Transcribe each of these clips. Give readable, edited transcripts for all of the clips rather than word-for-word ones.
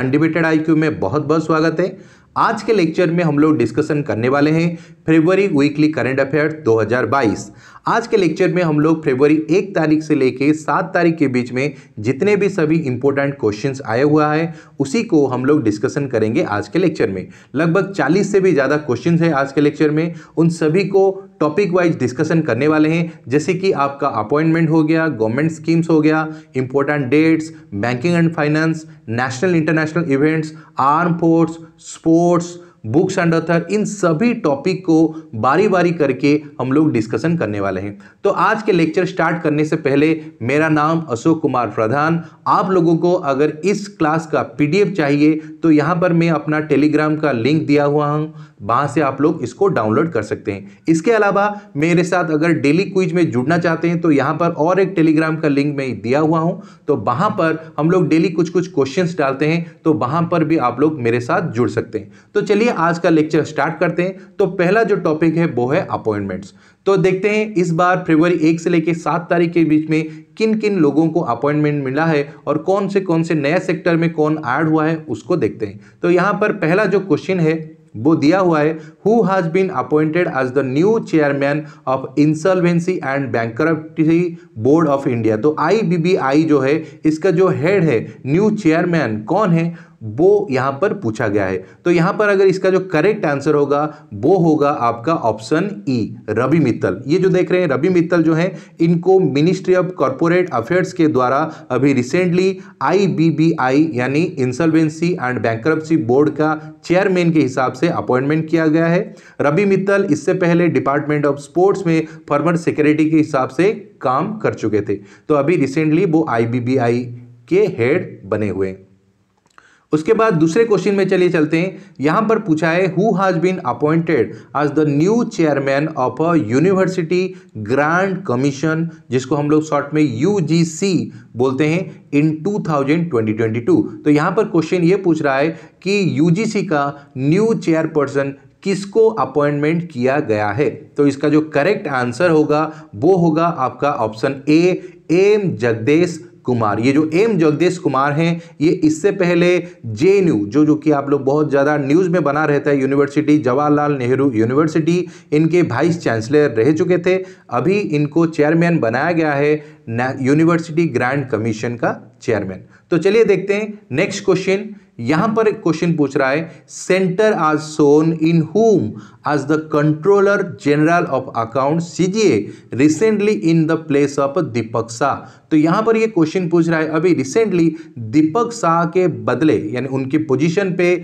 अनडिबेटेड IQ में बहुत बहुत स्वागत है। आज के लेक्चर में हम लोग डिस्कशन करने वाले हैं फरवरी वीकली करंट अफेयर्स 2022। आज के लेक्चर में हम लोग फरवरी 1 तारीख से लेके 7 तारीख के बीच में जितने भी सभी इंपॉर्टेंट क्वेश्चंस आए हुआ है उसी को हम लोग डिस्कशन करेंगे आज के लेक्चर में। लगभग 40 से भी ज़्यादा क्वेश्चंस है आज के लेक्चर में, उन सभी को टॉपिक वाइज डिस्कशन करने वाले हैं। जैसे कि आपका अपॉइंटमेंट हो गया, गवर्नमेंट स्कीम्स हो गया, important dates, banking and finance, national international events, arm force, sports, books and author, इन सभी टॉपिक को बारी बारी करके हम लोग डिस्कशन करने वाले हैं। तो आज के लेक्चर स्टार्ट करने से पहले मेरा नाम अशोक कुमार प्रधान। आप लोगों को अगर इस क्लास का पीडीएफ चाहिए तो यहाँ पर मैं अपना टेलीग्राम का लिंक दिया हुआ हूँ, वहाँ से आप लोग इसको डाउनलोड कर सकते हैं। इसके अलावा मेरे साथ अगर डेली क्विज में जुड़ना चाहते हैं तो यहाँ पर और एक टेलीग्राम का लिंक मैं दिया हुआ हूँ, तो वहाँ पर हम लोग डेली कुछ कुछ क्वेश्चंस डालते हैं, तो वहाँ पर भी आप लोग मेरे साथ जुड़ सकते हैं। तो चलिए आज का लेक्चर स्टार्ट करते हैं। तो पहला जो टॉपिक है वो है अपॉइंटमेंट्स। तो देखते हैं इस बार फरवरी 1 से लेकर 7 तारीख के बीच में किन किन लोगों को अपॉइंटमेंट मिला है और कौन से नए सेक्टर में कौन ऐड हुआ है उसको देखते हैं। तो यहाँ पर पहला जो क्वेश्चन है वो दिया हुआ है, who has been appointed as the new chairman of insolvency and bankruptcy board of India. तो IBBI जो है इसका जो हेड है, न्यू चेयरमैन कौन है वो यहाँ पर पूछा गया है। तो यहाँ पर अगर इसका जो करेक्ट आंसर होगा वो होगा आपका ऑप्शन ई, रवि मित्तल। ये जो देख रहे हैं रवि मित्तल जो है, इनको मिनिस्ट्री ऑफ कॉर्पोरेट अफेयर्स के द्वारा अभी रिसेंटली IBBI यानी इंसॉल्वेंसी एंड बैंकरप्सी बोर्ड का चेयरमैन के हिसाब से अपॉइंटमेंट किया गया है। रवि मित्तल इससे पहले डिपार्टमेंट ऑफ स्पोर्ट्स में फॉर्मर सेक्रेटरी के हिसाब से काम कर चुके थे, तो अभी रिसेंटली वो IBBI के हेड बने हुए हैं। उसके बाद दूसरे क्वेश्चन में चलिए चलते हैं। यहां पर पूछा है, who has been appointed as the new chairman of a university grant commission, जिसको हम लोग शॉर्ट में UGC बोलते हैं, इन 2022। तो यहां पर क्वेश्चन ये पूछ रहा है कि UGC का न्यू चेयरपर्सन किसको अपॉइंटमेंट किया गया है। तो इसका जो करेक्ट आंसर होगा वो होगा आपका option A, M Jagadesh Kumar. ये जो एम जगदेश कुमार हैं ये इससे पहले JNU जो कि आप लोग बहुत ज़्यादा न्यूज़ में बना रहता है, यूनिवर्सिटी जवाहरलाल नेहरू यूनिवर्सिटी, इनके वाइस चांसलर रह चुके थे। अभी इनको चेयरमैन बनाया गया है यूनिवर्सिटी ग्रांट कमीशन का चेयरमैन। तो चलिए देखते हैं नेक्स्ट क्वेश्चन। यहां पर एक क्वेश्चन पूछ रहा है, सेंटर आज sworn in whom as the controller general of account CGA recently in the place of Deepak Shah. तो यहां पर ये क्वेश्चन पूछ रहा है, अभी रिसेंटली दीपक शाह के बदले यानी उनकी पोजीशन पे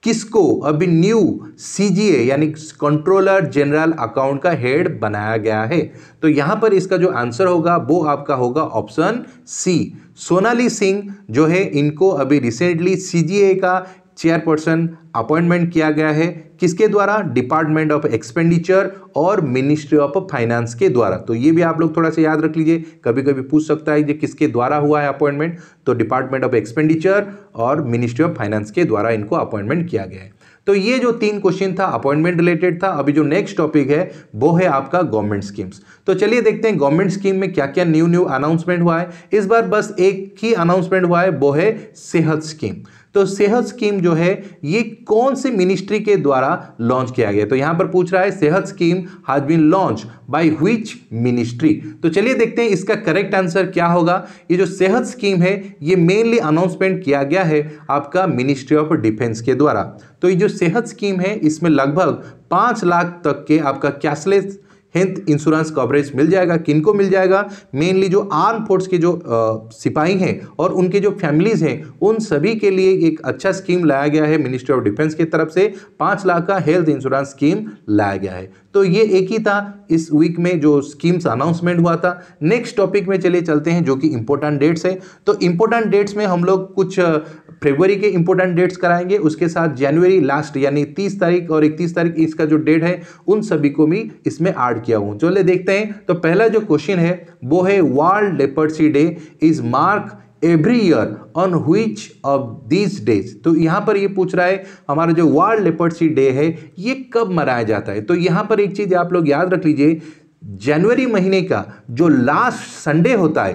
किसको अभी न्यू CGA यानी कंट्रोलर जनरल अकाउंट का हेड बनाया गया है। तो यहां पर इसका जो आंसर होगा वो आपका होगा ऑप्शन सी, सोनाली सिंह जो है, इनको अभी रिसेंटली CGA का चेयरपर्सन अपॉइंटमेंट किया गया है। किसके द्वारा? डिपार्टमेंट ऑफ एक्सपेंडिचर और मिनिस्ट्री ऑफ फाइनेंस के द्वारा। तो ये भी आप लोग थोड़ा सा याद रख लीजिए, कभी कभी पूछ सकता है कि किसके द्वारा हुआ है अपॉइंटमेंट। तो डिपार्टमेंट ऑफ एक्सपेंडिचर और मिनिस्ट्री ऑफ फाइनेंस के द्वारा इनको अपॉइंटमेंट किया गया है। तो ये जो 3 क्वेश्चन था अपॉइंटमेंट रिलेटेड था। अभी जो नेक्स्ट टॉपिक है वो है आपका गवर्नमेंट स्कीम्स। तो चलिए देखते हैं गवर्नमेंट स्कीम में क्या क्या न्यू अनाउंसमेंट हुआ है। इस बार बस एक ही अनाउंसमेंट हुआ है, वो है सेहत स्कीम। तो सेहत स्कीम जो है ये कौन सी मिनिस्ट्री के द्वारा लॉन्च किया गया? तो यहां पर पूछ रहा है, Sehat scheme has been launch by which ministry. तो चलिए देखते हैं इसका करेक्ट आंसर क्या होगा। ये जो सेहत स्कीम है ये मेनली अनाउंसमेंट किया गया है आपका मिनिस्ट्री ऑफ डिफेंस के द्वारा। तो ये जो सेहत स्कीम है इसमें लगभग 5 लाख तक के आपका कैशलेस हेल्थ इंश्योरेंस कवरेज मिल जाएगा। किनको मिल जाएगा? मेनली जो आर्म फोर्स के जो सिपाही हैं और उनके जो फैमिलीज हैं उन सभी के लिए एक अच्छा स्कीम लाया गया है मिनिस्ट्री ऑफ डिफेंस की तरफ से। 5 लाख का हेल्थ इंश्योरेंस स्कीम लाया गया है। तो ये एक ही था इस वीक में जो स्कीम्स अनाउंसमेंट हुआ था। नेक्स्ट टॉपिक में चलिए चलते हैं जो कि इंपॉर्टेंट डेट्स है। तो इंपॉर्टेंट डेट्स में हम लोग कुछ फरवरी के इंपॉर्टेंट डेट्स कराएंगे, उसके साथ जनवरी लास्ट यानी 30 तारीख और 31 तारीख इसका जो डेट है उन सभी को भी इसमें ऐड किया हूं। चलिए देखते हैं। तो पहला जो क्वेश्चन है वो है, world leprosy day is mark every year on which of these days. तो यहां पर ये पूछ रहा है हमारा जो वर्ल्ड लेपर्सी डे है ये कब मनाया जाता है। तो यहां पर एक चीज आप लोग याद रख लीजिए, जनवरी महीने का जो लास्ट संडे होता है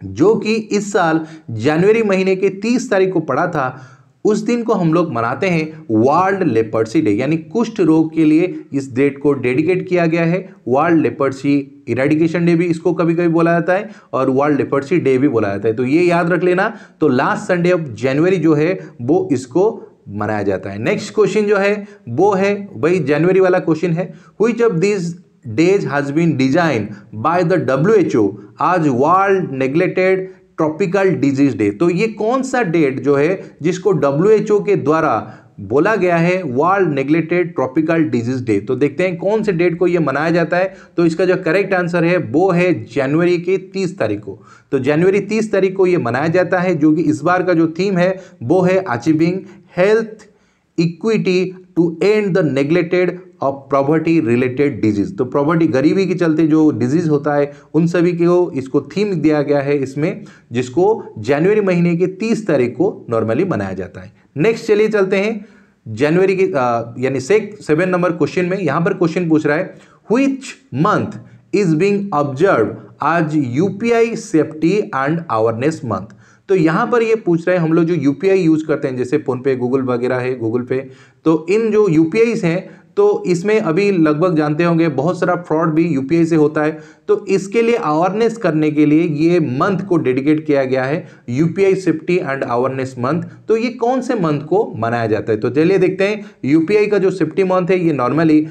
जो कि इस साल जनवरी महीने के 30 तारीख को पड़ा था, उस दिन को हम लोग मनाते हैं वर्ल्ड लेपर्सी डे, यानी कुष्ठ रोग के लिए इस डेट को डेडिकेट किया गया है। वर्ल्ड लेपर्सी इरेडिकेशन डे भी इसको कभी कभी बोला जाता है और वर्ल्ड लेपर्सी डे भी बोला जाता है, तो ये याद रख लेना। तो लास्ट संडे ऑफ जनवरी जो है वो इसको मनाया जाता है। नेक्स्ट क्वेश्चन जो है वो है भाई जनवरी वाला क्वेश्चन है, which of this days has been design by the WHO आज world neglected tropical disease day. तो ये कौन सा डेट जो है जिसको WHO के द्वारा बोला गया है world neglected tropical disease day. तो देखते हैं कौन से डेट को ये मनाया जाता है। तो इसका जो करेक्ट आंसर है वो है जनवरी के 30 तारीख को। तो जनवरी 30 तारीख को ये मनाया जाता है, जो कि इस बार का जो थीम है वो है achieving health equity to end the neglected of property related disease. तो प्रॉपर्टी, गरीबी के चलते जो डिजीज होता है उन सभी को इसको थीम दिया गया है इसमें, जिसको जनवरी महीने के 30 तारीख को नॉर्मली मनाया जाता है। नेक्स्ट चलिए चलते हैं जनवरी के यानी 7 नंबर क्वेश्चन में। यहां पर क्वेश्चन पूछ रहा है which month is being observed आज UPI safety and awareness month. तो यहां पर ये पूछ रहे हैं हम लोग जो यूपीआई यूज करते हैं जैसे फोन पे, गूगल वगैरह है, गूगल पे, तो इन जो यूपीआईस हैं तो इसमें अभी लगभग जानते होंगे बहुत सारा फ्रॉड भी यूपीआई से होता है। तो इसके लिए अवेयरनेस करने के लिए ये मंथ को डेडिकेट किया गया है, UPI safety and awareness month. तो ये कौन से मंथ को मनाया जाता है? तो चलिए देखते हैं। यूपीआई का जो सेफ्टी मंथ है ये नॉर्मली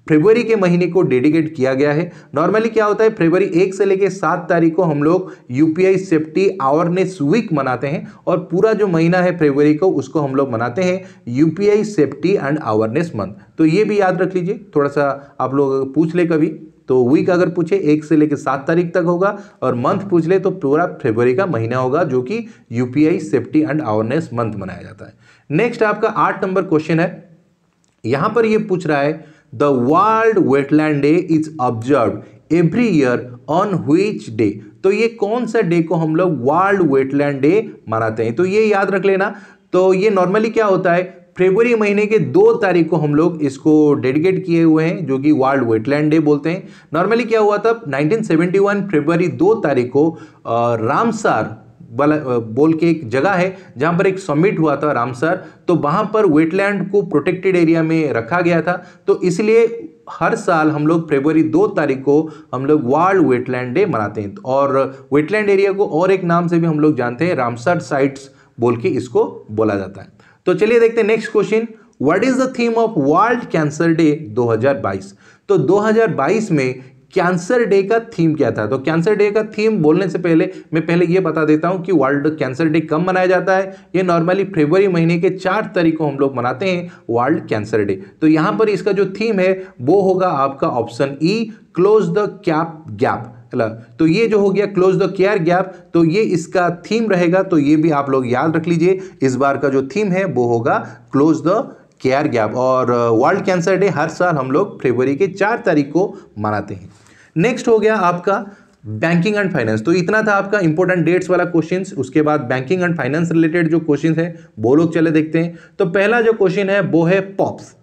फरवरी के महीने को डेडिकेट किया गया है। नॉर्मली क्या होता है, फरवरी 1 से लेकर 7 तारीख को हम लोग यूपीआई सेफ्टी अवेयरनेस वीक मनाते हैं और पूरा जो महीना है फरवरी को उसको हम लोग मनाते हैं UPI safety and awareness month. तो ये भी याद रख लीजिए, थोड़ा सा आप लोग पूछ ले कभी तो वीक अगर पूछे 1 से लेकर 7 तारीख तक होगा और मंथ पूछ ले तो पूरा फरवरी का महीना होगा, जो कि UPI safety and awareness month मनाया जाता है। नेक्स्ट आपका 8 नंबर क्वेश्चन है। यहां पर यह पूछ रहा है the world wetland day is observed every year on which day. तो ये कौन सा डे को हम लोग वर्ल्ड वेटलैंड डे मनाते हैं? तो ये याद रख लेना। तो ये नॉर्मली क्या होता है, फरवरी महीने के 2 तारीख को हम लोग इसको डेडिकेट किए हुए हैं, जो कि वर्ल्ड वेटलैंड डे बोलते हैं। नॉर्मली क्या हुआ था 1971 फरवरी 2 तारीख को रामसार बोल के एक जगह है जहां पर एक समिट हुआ था रामसर, तो वहां पर वेटलैंड को प्रोटेक्टेड एरिया में रखा गया था। तो इसलिए हर साल हम लोग फरवरी 2 तारीख को हम लोग वर्ल्ड वेटलैंड डे मनाते हैं। और वेटलैंड एरिया को और एक नाम से भी हम लोग जानते हैं, रामसर साइट्स बोल के इसको बोला जाता है। तो चलिए देखते हैं next question, what is the theme of world cancer day 2022। तो 2022 में कैंसर डे का थीम क्या था? तो कैंसर डे का थीम बोलने से पहले मैं ये बता देता हूं कि वर्ल्ड कैंसर डे कब मनाया जाता है। ये नॉर्मली फरवरी महीने के 4 तारीख को हम लोग मनाते हैं वर्ल्ड कैंसर डे। तो यहां पर इसका जो थीम है वो होगा आपका option E, close the gap. तो ये जो हो गया क्लोज द केयर गैप, तो ये इसका थीम रहेगा। तो ये भी आप लोग याद रख लीजिए, इस बार का जो थीम है वो होगा क्लोज द केयर गैप। और वर्ल्ड कैंसर डे हर साल हम लोग फरवरी के 4 तारीख को मनाते हैं। नेक्स्ट हो गया आपका बैंकिंग एंड फाइनेंस। तो इतना था आपका इंपॉर्टेंट डेट्स वाला क्वेश्चंस। उसके बाद बैंकिंग एंड फाइनेंस रिलेटेड जो क्वेश्चंस है वो लोग चले देखते हैं। तो पहला जो क्वेश्चन है वो है pops.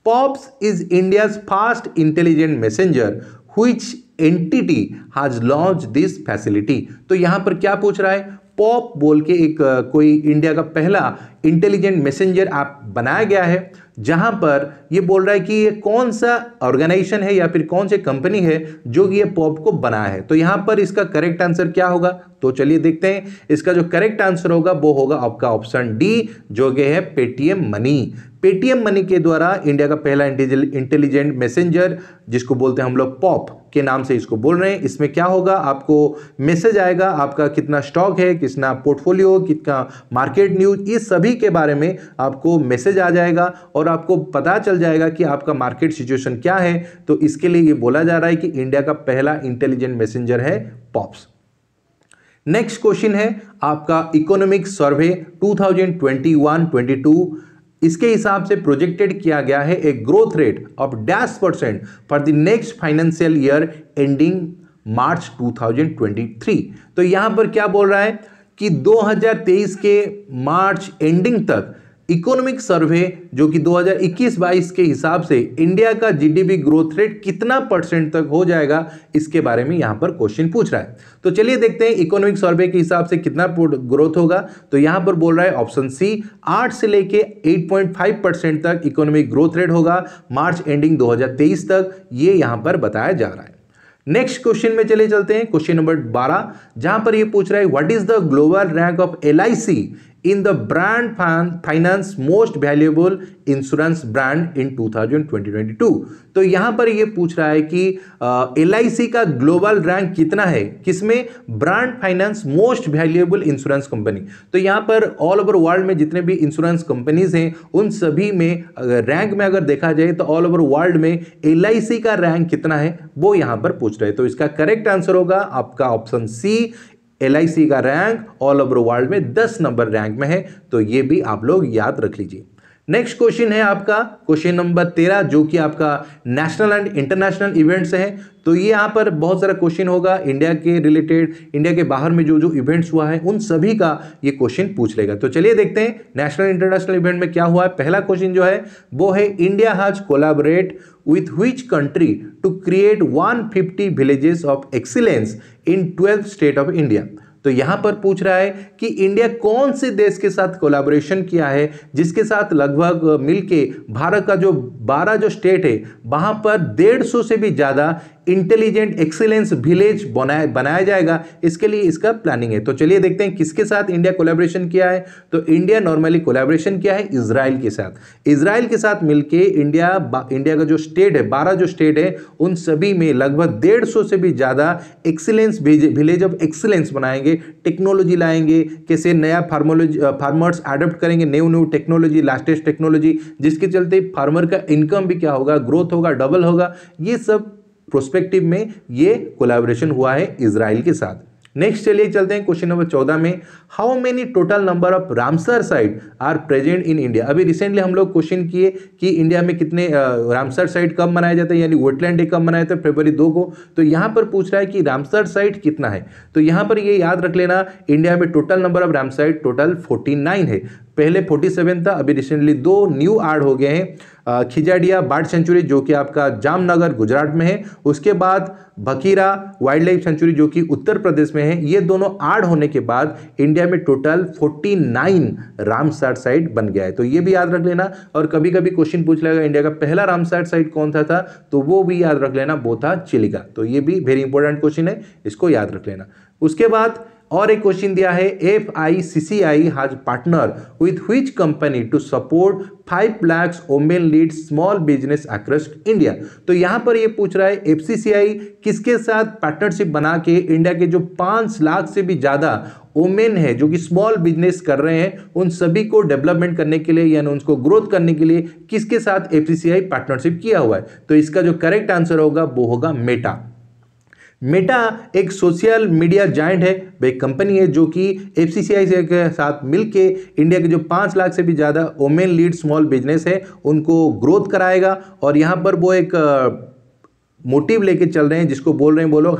Pops is India's fast intelligent messenger which entity has launch this facility. तो यहां पर क्या पूछ रहा है, पॉप बोल के एक कोई इंडिया का पहला इंटेलिजेंट मैसेंजर ऐप बनाया गया है, जहां पर ये बोल रहा है कि ये कौन सा ऑर्गेनाइजेशन है या फिर कौन सी कंपनी है जो कि ये पॉप को बनाया है। तो यहां पर इसका करेक्ट आंसर क्या होगा? तो चलिए देखते हैं। इसका जो करेक्ट आंसर होगा वो होगा आपका ऑप्शन डी, जो कि है पेटीएम मनी। पेटीएम मनी के द्वारा इंडिया का पहला इंटेलिजेंट मैसेंजर, जिसको बोलते हैं हम लोग पॉप के नाम से इसको बोल रहे हैं। इसमें क्या होगा, आपको मैसेज आएगा आपका कितना स्टॉक है, कितना पोर्टफोलियो, कितना मार्केट न्यूज, ये सभी के बारे में आपको मैसेज आ जाएगा और आपको पता चल जाएगा कि आपका मार्केट सिचुएशन क्या है। तो इसके लिए ये बोला जा रहा है कि इंडिया का पहला इंटेलिजेंट मैसेंजर है पॉप्स। नेक्स्ट क्वेश्चन है आपका इकोनॉमिक सर्वे 2021-22। इसके हिसाब से प्रोजेक्टेड किया गया है एक growth rate of -% for the next financial year ending मार्च 2023। तो यहां पर क्या बोल रहा है कि 2023 के मार्च एंडिंग तक इकोनॉमिक सर्वे जो कि 2021-22 के हिसाब से इंडिया का जीडीपी ग्रोथ रेट कितना परसेंट तक हो जाएगा, इसके बारे में यहां पर क्वेश्चन पूछ रहा है। तो चलिए देखते हैं इकोनॉमिक सर्वे के हिसाब से कितना ग्रोथ होगा। तो यहां पर बोल रहा है ऑप्शन सी 8 से लेके 8.5% तक इकोनॉमिक ग्रोथ रेट होगा मार्च एंडिंग 2023 तक, ये यहां पर बताया जा रहा है। नेक्स्ट क्वेश्चन में चले चलते हैं, क्वेश्चन नंबर 12, जहां पर ये पूछ रहा है what is the global rank of LIC in the brand finance most valuable insurance brand इन 2022। तो यहां पर ये पूछ रहा है कि LIC का ग्लोबल रैंक कितना है, किसमें, brand finance most valuable insurance company. तो यहां पर ऑल ओवर वर्ल्ड में जितने भी इंश्योरेंस कंपनीज हैं उन सभी में रैंक में अगर देखा जाए तो ऑल ओवर वर्ल्ड में LIC का रैंक कितना है वो यहां पर पूछ रहे हैं। तो इसका करेक्ट आंसर होगा आपका ऑप्शन सी, LIC का रैंक ऑल ओवर वर्ल्ड में 10 नंबर रैंक में है। तो ये भी आप लोग याद रख लीजिए। नेक्स्ट क्वेश्चन है आपका क्वेश्चन नंबर 13, जो कि आपका नेशनल एंड इंटरनेशनल इवेंट्स है। तो ये यहाँ पर बहुत सारा क्वेश्चन होगा इंडिया के रिलेटेड, इंडिया के बाहर में जो जो इवेंट्स हुआ है उन सभी का ये क्वेश्चन पूछ लेगा। तो चलिए देखते हैं नेशनल इंटरनेशनल इवेंट में क्या हुआ है। पहला क्वेश्चन जो है वो है India has collaborate with which country to create 150 villages of excellence in 12 state of India. तो यहां पर पूछ रहा है कि इंडिया कौन से देश के साथ कोलैबोरेशन किया है जिसके साथ लगभग मिलके भारत का जो 12 जो स्टेट है वहां पर 150 से भी ज्यादा इंटेलिजेंट एक्सीलेंस विलेज बनाया जाएगा, इसके लिए इसका प्लानिंग है। तो चलिए देखते हैं किसके साथ इंडिया कोलैबोरेशन किया है। तो इंडिया नॉर्मली कोलैबोरेशन किया है इजराइल के साथ। इजराइल के साथ मिलके इंडिया का जो स्टेट है 12 जो स्टेट है उन सभी में लगभग 150 से भी ज्यादा एक्सीलेंस विलेज ऑफ एक्सीलेंस बनाएंगे, टेक्नोलॉजी लाएंगे, कैसे नया फार्मर्स एडप्ट करेंगे न्यू टेक्नोलॉजी, लास्टेस्ट टेक्नोलॉजी, जिसके चलते फार्मर का इनकम भी क्या होगा, ग्रोथ होगा, डबल होगा। ये सब प्रोस्पेक्टिव में ये कोलैबोरेशन हुआ है इजराइल के साथ। नेक्स्ट चलिए चलते हैं क्वेश्चन नंबर 14 में, how many total number of Ramsar site are present in India. अभी रिसेंटली हम लोग क्वेश्चन किए कि इंडिया में कितने रामसर साइट कब मनाया जाता है, यानी वेटलैंड डे कब मनाया जाता है, फरवरी 2 को। तो यहाँ पर पूछ रहा है कि रामसर साइट कितना है। तो यहाँ पर ये याद रख लेना इंडिया में total number of Ramsar total 49 है। पहले 47 था, अभी रिसेंटली 2 न्यू ऐड हो गए हैं। खिजाडिया बर्ड सेंचुरी जो कि आपका जामनगर गुजरात में है, उसके बाद भकीरा वाइल्ड लाइफ सेंचुरी जो कि उत्तर प्रदेश में है। ये दोनों ऐड होने के बाद इंडिया में टोटल 49 रामसर साइट बन गया है। तो ये भी याद रख लेना। और कभी कभी क्वेश्चन पूछ लेगा इंडिया का पहला रामसर साइट कौन सा था, तो वो भी याद रख लेना, वो था चिलिका। तो ये भी वेरी इंपॉर्टेंट क्वेश्चन है, इसको याद रख लेना। उसके बाद और एक क्वेश्चन दिया है, FICCI has partner with which company to support 5 lakh women lead small business across India. तो यहां पर ये पूछ रहा है FCCI किसके साथ पार्टनरशिप बना के इंडिया के जो 5 लाख से भी ज्यादा वुमेन है जो कि स्मॉल बिजनेस कर रहे हैं उन सभी को डेवलपमेंट करने के लिए यानी उनको ग्रोथ करने के लिए किसके साथ FCCI पार्टनरशिप किया हुआ है। तो इसका जो करेक्ट आंसर होगा वो होगा मेटा। मेटा एक सोशल मीडिया जायंट है, एक कंपनी है जो कि FCCI के साथ मिलके इंडिया के जो 5 लाख से भी ज़्यादा वुमेन लीड स्मॉल बिजनेस है उनको ग्रोथ कराएगा। और यहाँ पर वो एक मोटिव लेके चल रहे हैं जिसको बोल रहे हैं वो लोग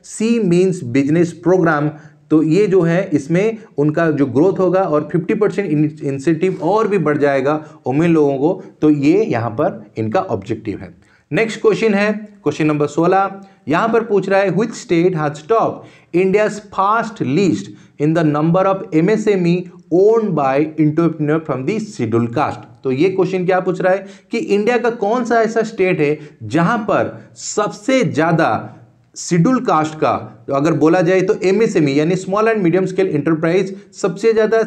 #C मीन्स बिजनेस प्रोग्राम। तो ये जो है इसमें उनका जो ग्रोथ होगा और 50% इंसेंटिव और भी बढ़ जाएगा वुमेन लोगों को। तो ये यहाँ पर इनका ऑब्जेक्टिव है। नेक्स्ट क्वेश्चन है क्वेश्चन नंबर 16, यहां पर पूछ रहा है which state has top India's fast list in the number of MSME owned by entrepreneur from the schedule caste. तो ये क्वेश्चन क्या पूछ रहा है कि इंडिया का कौन सा ऐसा स्टेट है जहां पर सबसे ज्यादा शेड्यूल कास्ट का अगर बोला जाए तो MSME यानी small and medium scale enterprise सबसे ज्यादा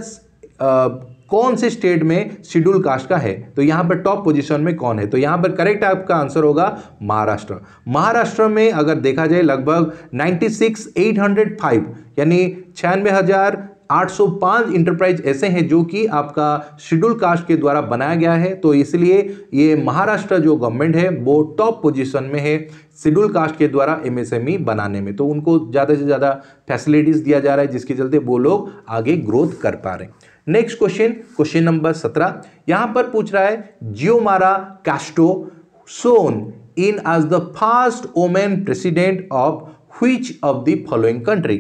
कौन से स्टेट में शेड्यूल कास्ट का है। तो यहां पर टॉप पोजीशन में कौन है। तो यहां पर करेक्ट आपका आंसर होगा महाराष्ट्र। महाराष्ट्र में अगर देखा जाए लगभग 96,805 यानी 96,805 इंटरप्राइज ऐसे हैं जो कि आपका शेड्यूल कास्ट के द्वारा बनाया गया है। तो इसलिए ये महाराष्ट्र जो गवर्नमेंट है वो टॉप पोजीशन में है शेड्यूल कास्ट के द्वारा MSME बनाने में। तो उनको ज़्यादा से ज़्यादा फैसिलिटीज़ दिया जा रहा है जिसके चलते वो लोग आगे ग्रोथ कर पा रहे हैं। नेक्स्ट क्वेश्चन नंबर 17, यहां पर पूछ रहा है Xiomara Castro sworn in as the first women president of which of the following country.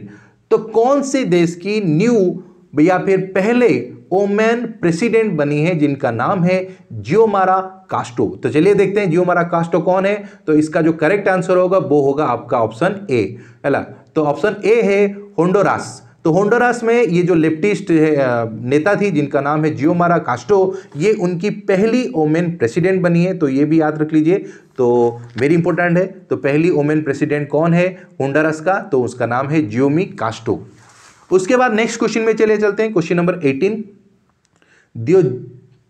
तो कौन से देश की न्यू या फिर पहले वोमेन प्रेसिडेंट बनी है जिनका नाम है जियोमारा कास्टो। तो चलिए देखते हैं जियोमारा कास्टो कौन है। तो इसका जो करेक्ट आंसर होगा वो होगा आपका ऑप्शन ए, है। तो ऑप्शन ए है होंडुरास। तो होंडुरास में ये जो लेफ्टिस्ट नेता थी जिनका नाम है जियोमारा कास्टो, ये उनकी पहली वोमेन प्रेसिडेंट बनी है। तो ये भी याद रख लीजिए, तो वेरी इंपॉर्टेंट है। तो पहली वोमेन प्रेसिडेंट कौन है होंडुरास का, तो उसका नाम है जियोमी कास्टो। उसके बाद नेक्स्ट क्वेश्चन में चले चलते हैं। Question number 18,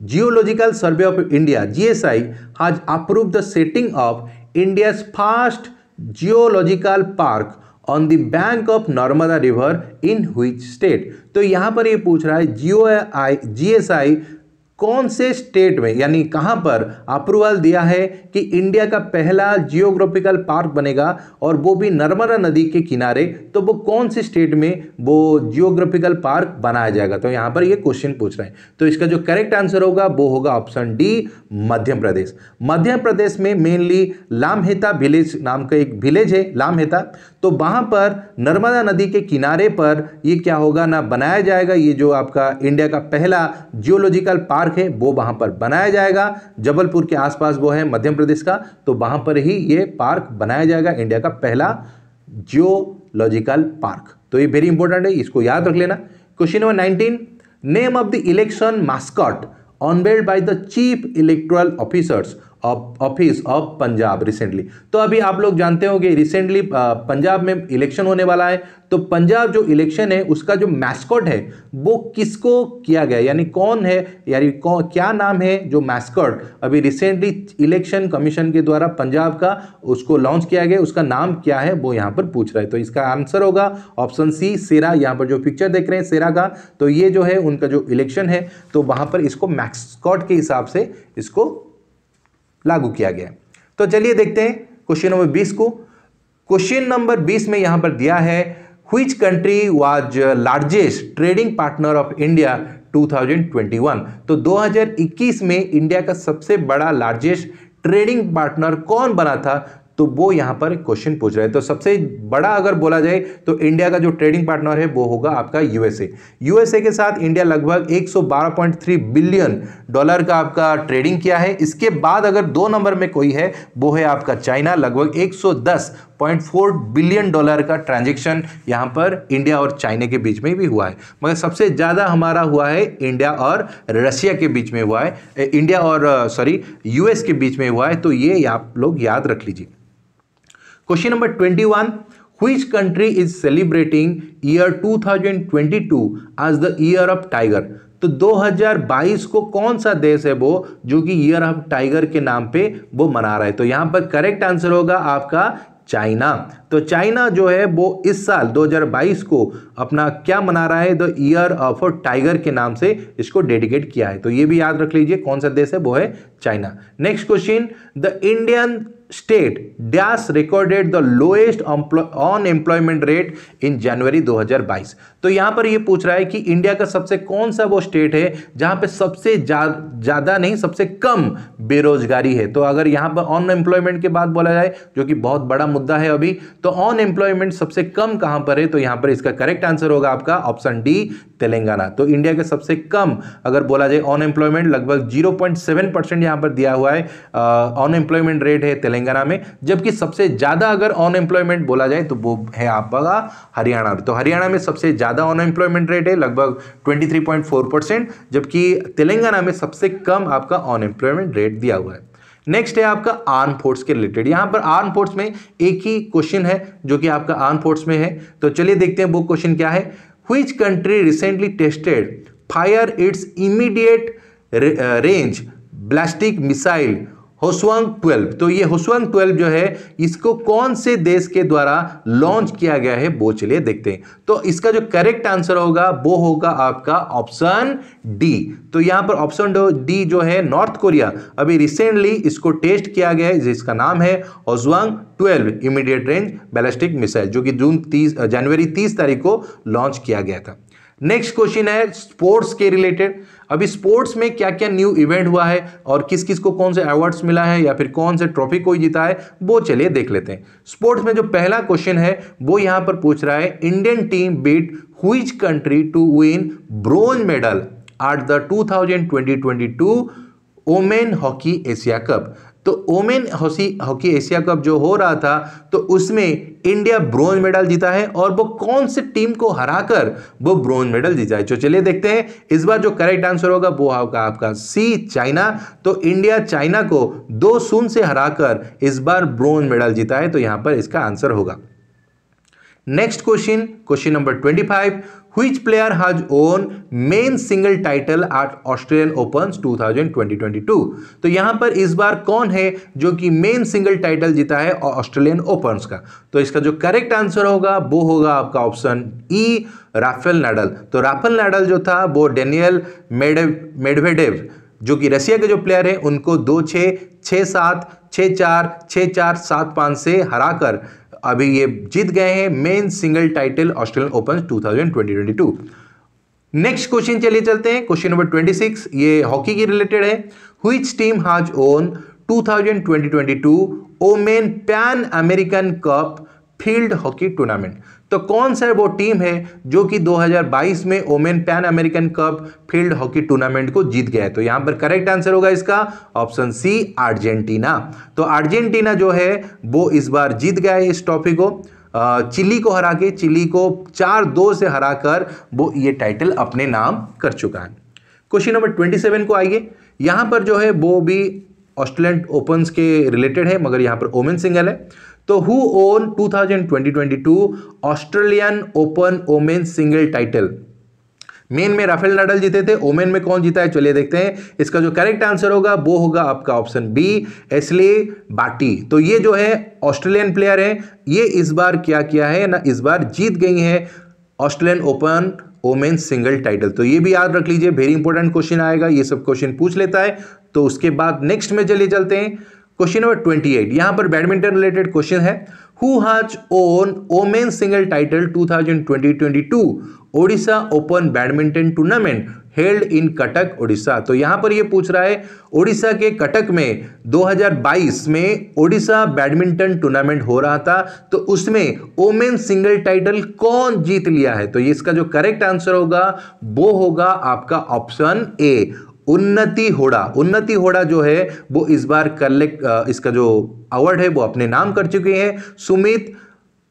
geological survey of India GSI has approved the setting of India's first geological park on the bank of Narmada river in which state. तो यहां पर ये पूछ रहा है GSI कौन से स्टेट में, यानी कहां पर अप्रूवल दिया है कि इंडिया का पहला जियोग्राफिकल पार्क बनेगा और वो भी नर्मदा नदी के किनारे। तो वो कौन से स्टेट में वो जियोग्राफिकल पार्क बनाया जाएगा, तो यहां पर ये क्वेश्चन पूछ रहे हैं। तो इसका जो करेक्ट आंसर होगा वो होगा ऑप्शन डी, मध्य प्रदेश। मध्य प्रदेश में मेनली लामहेता विलेज नाम का एक विलेज है, लामहेता। तो वहां पर नर्मदा नदी के किनारे पर ये क्या होगा ना, बनाया जाएगा ये जो आपका इंडिया का पहला जियोलॉजिकल पार्क है, वो वहां पर बनाया जाएगा। जबलपुर के आसपास वो है मध्य प्रदेश का, तो वहां पर ही ये पार्क बनाया जाएगा, इंडिया का पहला जियोलॉजिकल पार्क। तो ये वेरी इंपॉर्टेंट है, इसको याद रख लेना। Question number 19, name of the election mascot unveiled by the chief electoral officers office of Punjab recently. तो अभी आप लोग जानते होंगे रिसेंटली पंजाब में इलेक्शन होने वाला है। तो पंजाब जो इलेक्शन है उसका जो मैस्कॉट है वो किसको किया गया, यानी कौन है, यानी क्या नाम है जो मैस्कॉट अभी रिसेंटली इलेक्शन कमीशन के द्वारा पंजाब का उसको लॉन्च किया गया, उसका नाम क्या है वो यहाँ पर पूछ रहा है। तो इसका आंसर होगा ऑप्शन सी, सेरा। यहाँ पर जो पिक्चर देख रहे हैं सेरा का, तो ये जो है उनका जो इलेक्शन है तो वहां पर इसको मैस्कॉट के हिसाब से इसको लागू किया गया। तो चलिए देखते हैं क्वेश्चन नंबर 20 को। क्वेश्चन नंबर 20 में यहां पर दिया है which country was largest trading partner of India 2021। तो 2021 में इंडिया का सबसे बड़ा लार्जेस्ट ट्रेडिंग पार्टनर कौन बना था, तो वो यहां पर क्वेश्चन पूछ रहे हैं। तो सबसे बड़ा अगर बोला जाए तो इंडिया का जो ट्रेडिंग पार्टनर है वो होगा आपका यूएसए के साथ इंडिया लगभग 112.3 बिलियन डॉलर का आपका ट्रेडिंग किया है। इसके बाद अगर 2 नंबर में कोई है वो है आपका चाइना, लगभग 110.4 बिलियन डॉलर का ट्रांजैक्शन यहां पर इंडिया और चाइना के बीच में भी हुआ है। मगर सबसे ज्यादा हमारा हुआ है इंडिया और रशिया के बीच में हुआ है, इंडिया और यूएस के बीच में हुआ है। तो ये आप लोग याद रख लीजिए। Question number 21, which country is celebrating year 2022 as the year of tiger. तो 2022 को कौन सा देश है वो जो कि ईयर ऑफ टाइगर के नाम पे वो मना रहा है। तो यहां पर करेक्ट आंसर होगा आपका चाइना। तो चाइना जो है वो इस साल 2022 को अपना क्या मना रहा है, द ईयर ऑफ टाइगर के नाम से इसको डेडिकेट किया है। तो ये भी याद रख लीजिए कौन सा देश है, वो है China. Next question, the Indian state dash recorded the lowest unemployment rate in January 2022। तो यहां पर ये पूछ रहा है कि इंडिया का सबसे कौन सा वो स्टेट है जहां पे सबसे ज्यादा नहीं सबसे कम बेरोजगारी है। तो अगर यहां पर अनएम्प्लॉयमेंट के बाद बोला जाए, जो कि बहुत बड़ा मुद्दा है अभी, तो अनएम्प्लॉयमेंट सबसे कम कहां पर है, तो यहां पर इसका करेक्ट आंसर होगा आपका ऑप्शन डी, तेलंगाना। तो इंडिया के सबसे कम अगर बोला जाए अनएम्प्लॉयमेंट लगभग 0.7% यहां पर दिया हुआ है अनएम्प्लॉयमेंट रेट है तेलंगाना में, जबकि सबसे ज्यादा अगर अनएम्प्लॉयमेंट बोला जाए तो वो है आपका हरियाणा। तो हरियाणा में सबसे ज्यादा अनएम्प्लॉयमेंट रेट है लगभग 23.4%, जबकि तेलंगाना में सबसे कम आपका अनएम्प्लॉयमेंट रेट दिया हुआ है। नेक्स्ट है आपका आर्म फोर्स के रिलेटेड। यहां पर आर्म फोर्स में एक ही क्वेश्चन है जो कि आपका आर्म फोर्स में है। तो चलिए देखते हैं वो क्वेश्चन क्या है। Which country recently tested fire its immediate range ballistic missile Hwasong 12। तो ये होस्वांग 12 जो है इसको कौन से देश के द्वारा लॉन्च किया गया है वो चलिए देखते हैं। तो इसका जो करेक्ट आंसर होगा वो होगा आपका ऑप्शन डी। तो यहां पर ऑप्शन डी जो है नॉर्थ कोरिया अभी रिसेंटली इसको टेस्ट किया गया है, जिसका नाम है होस्वांग 12 इमीडिएट रेंज बैलिस्टिक मिसाइल, जो कि जनवरी 30 तारीख को लॉन्च किया गया था। नेक्स्ट क्वेश्चन है स्पोर्ट्स के रिलेटेड। अभी स्पोर्ट्स में क्या क्या न्यू इवेंट हुआ है और किस किस को कौन से अवार्ड्स मिला है या फिर कौन से ट्रॉफी कोई जीता है वो चलिए देख लेते हैं। स्पोर्ट्स में जो पहला क्वेश्चन है वो यहां पर पूछ रहा है, Indian team beat which country to win bronze medal at the 2022 women hockey Asia cup. तो ओमेन हॉकी एशिया कप जो हो रहा था तो उसमें इंडिया ब्रोंज मेडल जीता है, और वो कौन से टीम को हराकर वो ब्रोंज मेडल जीता है। तो चलिए देखते हैं, इस बार जो करेक्ट आंसर होगा वो होगा आपका सी, चाइना। तो इंडिया चाइना को 2-0 से हराकर इस बार ब्रोंज मेडल जीता है, तो यहां पर इसका आंसर होगा। Next question number 25, which player has won main single title at Australian Opens 2022। तो यहां पर इस बार कौन है जो कि मेन सिंगल टाइटल जीता है ऑस्ट्रेलियन ओपन्स का। तो इसका जो करेक्ट आंसर होगा वो होगा आपका ऑप्शन ई, राफेल नाडाल। तो राफेल नाडाल जो था वो डेनियल मेडवेडेव जो कि रशिया के जो प्लेयर हैं उनको 2-6, 6-7, 6-4, 6-4, 7-5 से हराकर अभी ये जीत गए हैं men single title Australian open 2022। Next question चलिए चलते हैं, क्वेश्चन नंबर 26, ये हॉकी की रिलेटेड है। Which team has won 2022 women pan American cup field hockey tournament. तो कौन सा वो टीम है जो कि 2022 में women pan American cup field hockey tournament को जीत गया है। तो यहां पर करेक्ट आंसर होगा इसका ऑप्शन सी, अर्जेंटीना। तो अर्जेंटीना जो है वो इस बार जीत गया है इस ट्रॉफी को, चिली को हरा के, चिली को 4-2 से हराकर वो ये टाइटल अपने नाम कर चुका है। क्वेश्चन नंबर 27 को आइए, यहां पर जो है वो भी ऑस्ट्रेलियन ओपन्स के रिलेटेड है मगर यहां पर ओमेन सिंगल है। तो who won 2022 Australian open women single title. Men में राफेल नाडाल जीते थे, ओमेन में कौन जीता है चलिए देखते हैं। इसका जो करेक्ट आंसर होगा वो होगा आपका ऑप्शन बी, एशले बार्टी। तो ये जो है ऑस्ट्रेलियन प्लेयर है, ये इस बार क्या किया है ना, इस बार जीत गई है Australian open women single title. तो ये भी याद रख लीजिए, वेरी इंपॉर्टेंट क्वेश्चन आएगा, ये सब क्वेश्चन पूछ लेता है। तो उसके बाद नेक्स्ट में चलिए चलते हैं, क्वेश्चन नंबर 28, यहां पर बैडमिंटन रिलेटेड क्वेश्चन है। Who has won women single title 2022 Odisha open badminton tournament held in Cuttack Odisha. तो यहां पर ये पूछ रहा है ओडिशा के कटक में 2022 में ओडिशा बैडमिंटन टूर्नामेंट हो रहा था, तो उसमें ओमेन सिंगल टाइटल कौन जीत लिया है। तो ये इसका जो करेक्ट आंसर होगा वो होगा आपका ऑप्शन ए, उन्नति होड़ा। उन्नति होड़ा जो है वो इस बार इसका जो अवार्ड है वो अपने नाम कर चुके हैं। सुमित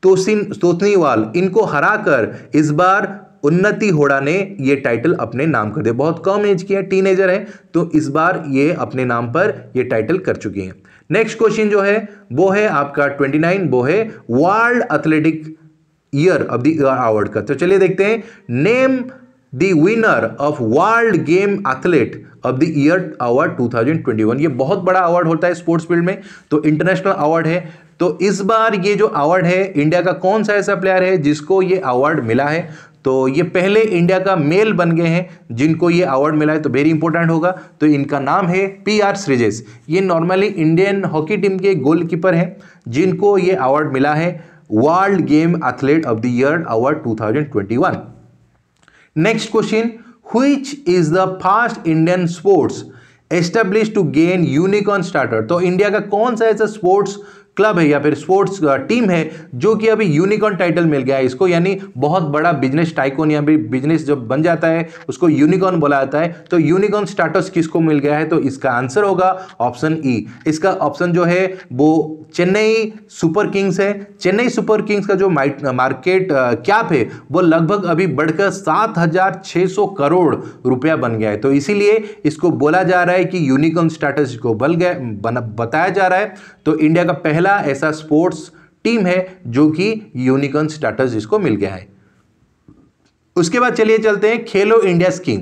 तोतनीवाल इनको हराकर इस बार उन्नति होड़ा ने ये टाइटल अपने नाम कर दिया। बहुत कम एज की है, टीनेजर है, तो इस बार ये अपने नाम पर ये टाइटल कर चुकी हैं। नेक्स्ट क्वेश्चन जो है वो है आपका 29, वो है world athletic year of the year award का। तो चलिए देखते हैं, name the winner of world game athlete of the year award 2021। ये बहुत बड़ा अवार्ड होता है स्पोर्ट्स फील्ड में, तो इंटरनेशनल अवार्ड है। तो इस बार ये जो अवार्ड है, इंडिया का कौन सा ऐसा प्लेयर है जिसको ये अवार्ड मिला है। तो ये पहले इंडिया का मेल बन गए हैं जिनको ये अवार्ड मिला है, तो वेरी इंपॉर्टेंट होगा। तो इनका नाम है PR श्रीजेश। ये नॉर्मली इंडियन हॉकी टीम के गोलकीपर हैं जिनको ये अवार्ड मिला है world game athlete of the year award 2021। Next question, which is the first Indian sports establish to gain unicorn starter. तो इंडिया का कौन सा ऐसा स्पोर्ट्स क्लब है या फिर स्पोर्ट्स टीम है जो कि अभी यूनिकॉर्न टाइटल मिल गया है इसको, यानी बहुत बड़ा बिजनेस टाइकोन या फिर बिजनेस जब बन जाता है उसको यूनिकॉर्न बोला जाता है। तो यूनिकॉर्न स्टेटस किसको मिल गया है, तो इसका आंसर होगा ऑप्शन ई। इसका ऑप्शन जो है वो चेन्नई सुपर किंग्स है। चेन्नई सुपर किंग्स का जो मार्केट कैप है वो लगभग अभी बढ़कर 7,600 करोड़ रुपया बन गया है। तो इसीलिए इसको बोला जा रहा है कि यूनिकॉर्न स्टेटस को बताया जा रहा है। तो इंडिया का पहला ऐसा स्पोर्ट्स टीम है जो कि यूनिकॉर्न स्टेटस जिसको मिल गया है। उसके बाद चलिए चलते हैं खेलो इंडिया स्कीम।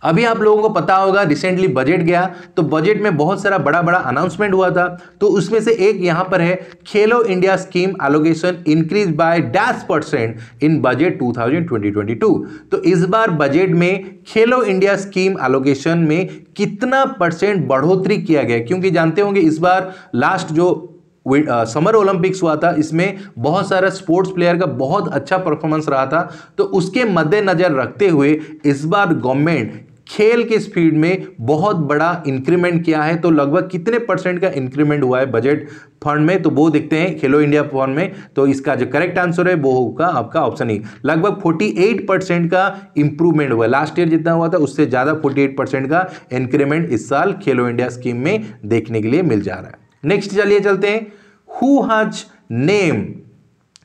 अभी आप लोगों को पता होगा रिसेंटली बजट गया, तो बजट में बहुत सारा बड़ा बड़ा अनाउंसमेंट हुआ था। तो उसमें से एक यहां पर है, खेलो India scheme allocation increase by -% in budget 2022। तो इस बार बजट में खेलो इंडिया स्कीम एलोकेशन में कितना % बढ़ोतरी किया गया, क्योंकि जानते होंगे इस बार लास्ट जो समर ओलंपिक्स हुआ था, इसमें बहुत सारा स्पोर्ट्स प्लेयर का बहुत अच्छा परफॉर्मेंस रहा था। तो उसके मद्देनजर रखते हुए इस बार गवर्नमेंट खेल के स्पीड में बहुत बड़ा इंक्रीमेंट किया है। तो लगभग कितने परसेंट का इंक्रीमेंट हुआ है बजट फंड में, तो वो देखते हैं खेलो इंडिया फंड में। तो इसका जो करेक्ट आंसर है वो होगा आपका ऑप्शन ई, लगभग 48% का इंप्रूवमेंट हुआ। लास्ट ईयर जितना हुआ था उससे ज्यादा 48% का इंक्रीमेंट इस साल खेलो इंडिया स्कीम में देखने के लिए मिल जा रहा है। नेक्स्ट चलिए चलते हैं, who has name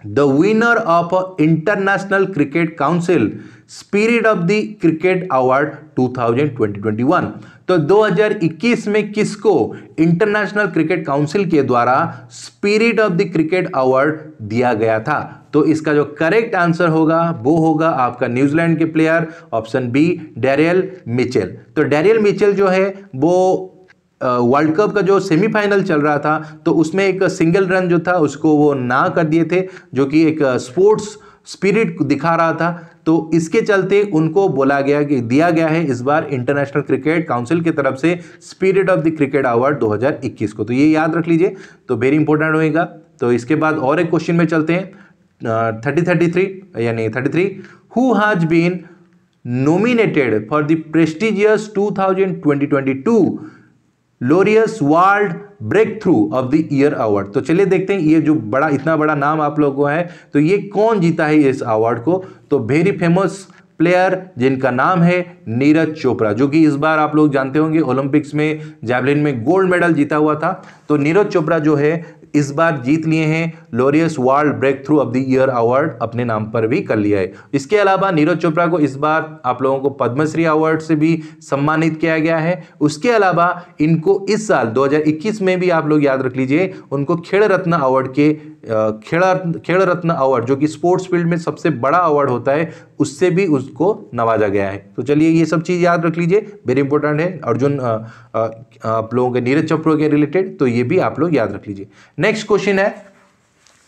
the winner of international cricket council spirit of the cricket award 2021। तो 2021 में किसको इंटरनेशनल क्रिकेट काउंसिल के द्वारा spirit of the cricket award दिया गया था? तो इसका जो करेक्ट आंसर होगा वो होगा आपका न्यूजीलैंड के player option B Daryl Mitchell. तो डैरियल मिचेल जो है वो वर्ल्ड कप का जो सेमीफाइनल चल रहा था तो उसमें एक सिंगल रन जो था उसको वो ना कर दिए थे, जो कि एक स्पोर्ट्स स्पिरिट दिखा रहा था। तो इसके चलते उनको बोला गया कि दिया गया है इस बार इंटरनेशनल क्रिकेट काउंसिल की तरफ से spirit of the cricket award 2021 को। तो ये याद रख लीजिए, तो वेरी इंपॉर्टेंट होएगा। तो इसके बाद और एक क्वेश्चन में चलते हैं 33 who has been nominated for the prestigious 2022 Laureus world breakthrough of the year award. तो चलिए देखते हैं ये जो बड़ा इतना बड़ा नाम आप लोगों को है तो ये कौन जीता है इस अवार्ड को? तो वेरी फेमस प्लेयर जिनका नाम है नीरज चोपड़ा, जो कि इस बार आप लोग जानते होंगे ओलंपिक्स में जैवलिन में गोल्ड मेडल जीता हुआ था। तो नीरज चोपड़ा जो है इस बार जीत लिए हैं Laureus world breakthrough of the year award, अपने नाम पर भी कर लिया है। इसके अलावा नीरज चोपड़ा को इस बार आप लोगों को पद्मश्री अवार्ड से भी सम्मानित किया गया है। उसके अलावा इनको इस साल 2021 में भी आप लोग याद रख लीजिए उनको खेल रत्न अवार्ड के खेल रत्न अवार्ड जो कि स्पोर्ट्स फील्ड में सबसे बड़ा अवार्ड होता है उससे भी उसको नवाजा गया है। तो चलिए ये सब चीज याद रख लीजिए, वेरी इंपॉर्टेंट है अर्जुन आप लोगों के नीरज चोपड़ा के रिलेटेड, तो ये भी आप लोग याद रख लीजिए। नेक्स्ट क्वेश्चन है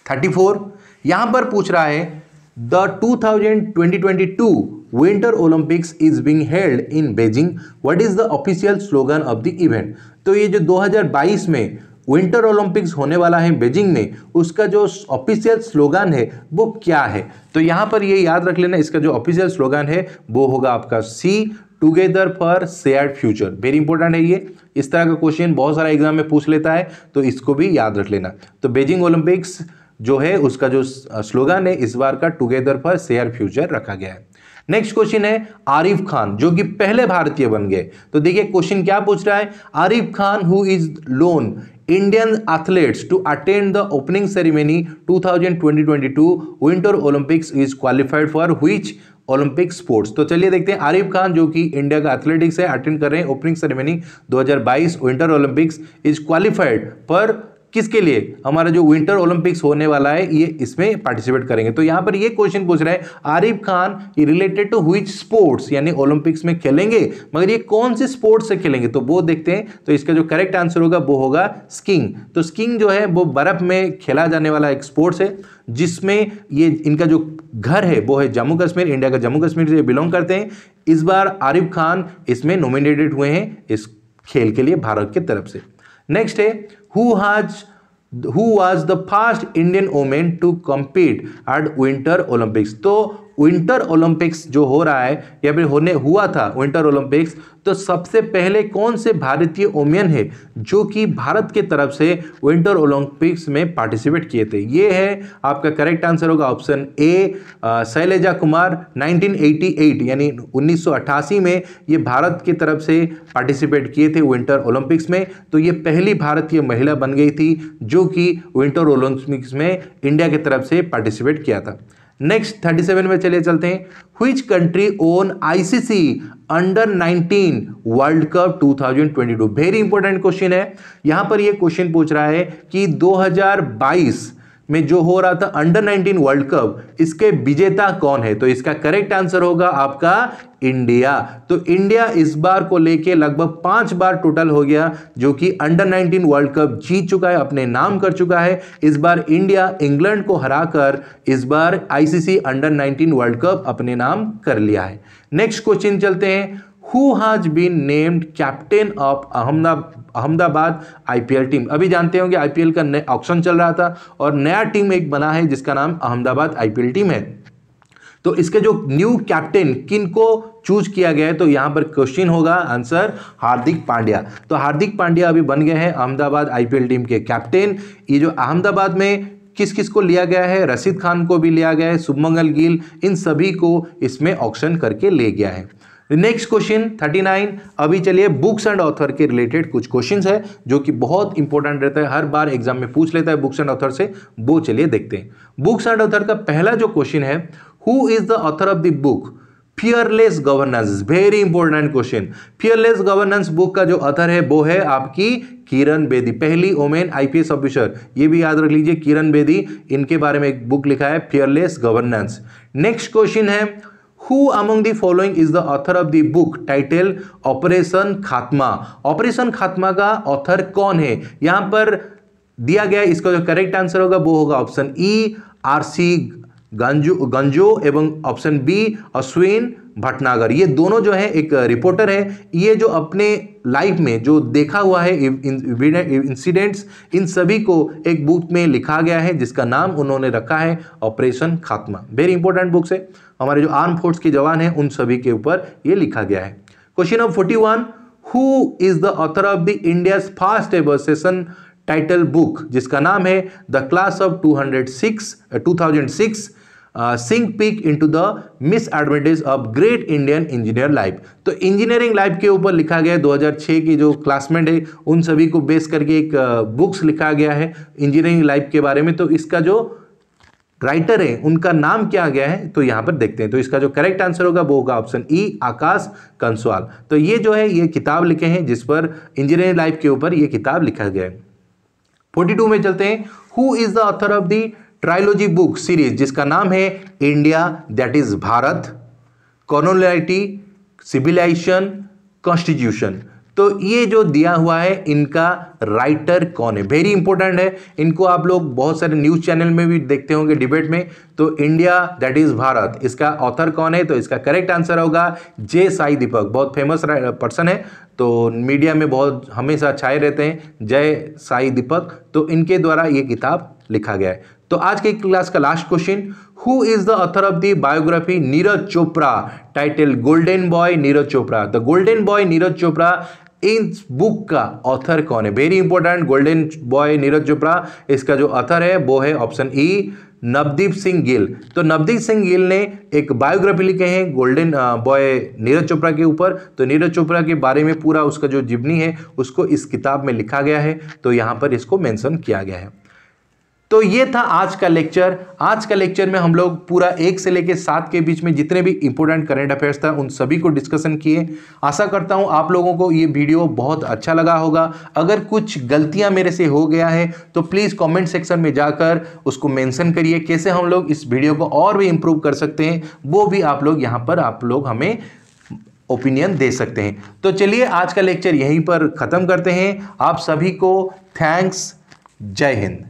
34, यहां पर पूछ रहा है the 2022 winter Olympics is being held in Beijing, what is the official slogan of the event? तो ये जो 2022 में विंटर ओलंपिक्स होने वाला है बीजिंग में, उसका जो ऑफिशियल स्लोगन है वो क्या है? तो यहां पर ये याद रख लेना, इसका जो ऑफिशियल स्लोगन है वो होगा आपका C together for shared future. Very important है ये, इस तरह का क्वेश्चन बहुत सारा एग्जाम में पूछ लेता है तो इसको भी याद रख लेना। तो बीजिंग ओलंपिक्स जो है उसका जो स्लोगन है इस बार का टुगेदर फॉर शेयर फ्यूचर रखा गया है। नेक्स्ट क्वेश्चन है आरिफ खान जो कि पहले भारतीय बन गए। तो देखिए क्वेश्चन क्या पूछ रहा है, Arif Khan who is loan Indian athletes to attend the opening ceremony 2022 Winter Olympics is qualified for which Olympic sports? तो चलिए देखते हैं आरिफ खान जो कि इंडिया का एथलेटिक्स है अटेंड कर रहे हैं opening ceremony 2022 winter Olympics is qualified पर किसके लिए? हमारा जो विंटर ओलंपिक्स होने वाला है ये इसमें पार्टिसिपेट करेंगे। तो यहां पर ये क्वेश्चन पूछ रहा है Arif Khan related to which sports, यानी ओलंपिक्स में खेलेंगे मगर ये कौन से स्पोर्ट्स से खेलेंगे तो वो देखते हैं। तो इसका जो करेक्ट आंसर होगा वो होगा स्कीइंग। तो स्कीइंग जो है वो बर्फ में खेला जाने वाला एक स्पोर्ट्स है जिसमें ये इनका जो घर है वो है जम्मू कश्मीर, इंडिया का जम्मू कश्मीर से बिलोंग करते हैं। इस बार आरिफ खान इसमें नॉमिनेटेड हुए हैं इस खेल के लिए भारत की तरफ से। नेक्स्ट है who was the first Indian woman to compete at Winter Olympics? तो विंटर ओलंपिक्स जो हो रहा है या फिर होने हुआ था विंटर ओलंपिक्स, तो सबसे पहले कौन से भारतीय वुमेन है जो कि भारत के तरफ से विंटर ओलंपिक्स में पार्टिसिपेट किए थे? ये है आपका करेक्ट आंसर होगा ऑप्शन ए शैलजा कुमार। 1988 यानी 1988 में ये भारत की तरफ से पार्टिसिपेट किए थे विंटर ओलंपिक्स में। तो ये पहली भारतीय महिला बन गई थी जो कि विंटर ओलंपिक्स में इंडिया की तरफ से पार्टिसिपेट किया था। नेक्स्ट 37 में चलिए चलते हैं, which country own ICC under 19 world cup 2022? Very important question है। यहां पर यह क्वेश्चन पूछ रहा है कि 2022 में जो हो रहा था अंडर 19 वर्ल्ड कप, इसके विजेता कौन है? तो इसका करेक्ट आंसर होगा आपका इंडिया। तो इंडिया इस बार को लेके लगभग 5 बार टोटल हो गया जो कि अंडर 19 वर्ल्ड कप जीत चुका है, अपने नाम कर चुका है। इस बार इंडिया इंग्लैंड को हराकर इस बार आईसीसी अंडर 19 वर्ल्ड कप अपने नाम कर लिया है। नेक्स्ट क्वेश्चन चलते हैं, Who has been named captain of Ahmedabad IPL team? अभी जानते होंगे आईपीएल का ऑक्शन चल रहा था और नया टीम एक बना है जिसका नाम अहमदाबाद आईपीएल टीम है। तो इसके जो न्यू कैप्टन किनको चूज किया गया है, तो यहाँ पर क्वेश्चन होगा आंसर हार्दिक पांड्या। तो हार्दिक पांड्या अभी बन गए हैं अहमदाबाद आईपीएल टीम के कैप्टन। ये जो अहमदाबाद में किस किस को लिया गया है, रशीद खान को भी लिया गया है, शुभमंगल गिल, इन सभी को इसमें ऑक्शन करके ले गया है। Next question 39। अभी चलिए बुक्स एंड ऑथर के रिलेटेड कुछ क्वेश्चंस है जो कि बहुत इंपॉर्टेंट रहता है, हर बार एग्जाम में पूछ लेता है बुक्स एंड ऑथर से, वो चलिए देखते हैं। बुक्स एंड ऑथर का पहला जो क्वेश्चन है, who is the author of the book fearless governance. Very important question. Fearless governance book का जो ऑथर है वो है आपकी किरण बेदी, पहली वुमेन आईपीएस ऑफिसर। ये भी याद रख लीजिए, किरण बेदी, इनके बारे में एक बुक लिखा है फियरलेस गवर्नेंस। नेक्स्ट क्वेश्चन है, Who among the following is the author of the book titled operation खात्मा। ऑपरेशन खात्मा का ऑथर कौन है, यहां पर दिया गया, इसका जो करेक्ट आंसर होगा वो होगा ऑप्शन ई आरसी गंजो एवं ऑप्शन बी अश्विन भटनागर। ये दोनों जो है एक रिपोर्टर है, ये जो अपने लाइफ में जो देखा हुआ है इंसिडेंट्स, इन सभी को एक बुक में लिखा गया है जिसका नाम उन्होंने रखा है ऑपरेशन खात्मा। वेरी इंपॉर्टेंट बुक्स है, हमारे जो आर्म फोर्स के जवान हैं उन सभी के ऊपर ये लिखा गया है। Question number 41, who is the author of the India's first ever session title book, जिसका नाम है the class of 2006 sink peak into the misadvantage of great Indian engineer life. तो इंजीनियरिंग लाइफ के ऊपर लिखा गया है, 2006 की जो क्लासमेट है उन सभी को बेस करके एक बुक्स लिखा गया है इंजीनियरिंग लाइफ के बारे में। तो इसका जो राइटर है उनका नाम क्या गया है, तो यहां पर देखते हैं। तो इसका जो करेक्ट आंसर होगा वो होगा ऑप्शन ई आकाश कंसवाल। तो ये जो है ये किताब लिखे हैं जिस पर इंजीनियरिंग लाइफ के ऊपर ये किताब लिखा गया है। 42 में चलते हैं, who is the author of the trilogy book series, जिसका नाम है India that is Bharat, coloniality, civilization, constitution. तो ये जो दिया हुआ है इनका राइटर कौन है, वेरी इंपॉर्टेंट है। इनको आप लोग बहुत सारे न्यूज चैनल में भी देखते होंगे डिबेट में। तो इंडिया दैट इज भारत, इसका ऑथर कौन है, तो इसका करेक्ट आंसर होगा जे साई दीपक। बहुत फेमस पर्सन है, तो मीडिया में बहुत हमेशा छाए रहते हैं, जय साई दीपक। तो इनके द्वारा ये किताब लिखा गया है। तो आज के क्लास का last question, who is the author of the biography Neeraj Chopra title golden boy Neeraj Chopra. The golden boy Neeraj Chopra इस बुक का ऑथर कौन है, very important. Golden boy Neeraj Chopra, इसका जो ऑथर है वो है ऑप्शन ई नवदीप सिंह गिल। तो नवदीप सिंह गिल ने एक बायोग्राफी लिखे हैं गोल्डन बॉय नीरज चोपड़ा के ऊपर। तो नीरज चोपड़ा के बारे में पूरा उसका जो जीवनी है उसको इस किताब में लिखा गया है, तो यहां पर इसको मेंशन किया गया है। तो ये था आज का लेक्चर। आज का लेक्चर में हम लोग पूरा 1 से लेकर 7 के बीच में जितने भी इंपॉर्टेंट करंट अफेयर्स था उन सभी को डिस्कशन किए। आशा करता हूं आप लोगों को ये वीडियो बहुत अच्छा लगा होगा। अगर कुछ गलतियां मेरे से हो गया है तो प्लीज़ कमेंट सेक्शन में जाकर उसको मेंशन करिए, कैसे हम लोग इस वीडियो को और भी इम्प्रूव कर सकते हैं वो भी आप लोग यहाँ पर आप लोग हमें ओपिनियन दे सकते हैं। तो चलिए आज का लेक्चर यहीं पर ख़त्म करते हैं। आप सभी को थैंक्स। जय हिंद।